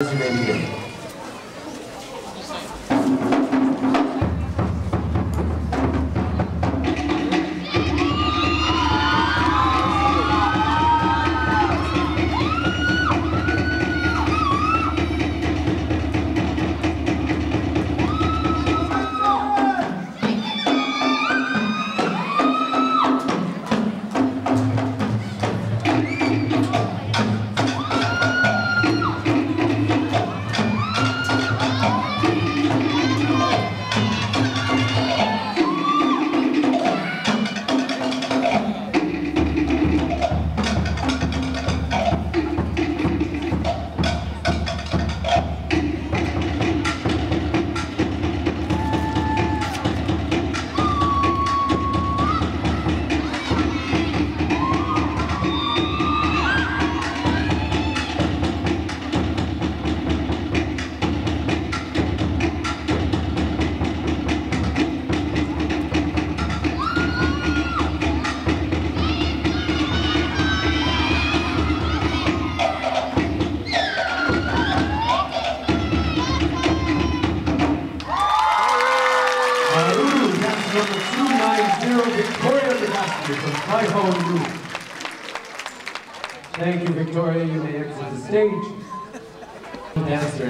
You may begin. Number 290, Victoria Legaspi from Kaihon Group. Thank you, Victoria. You may exit the stage. Dancer.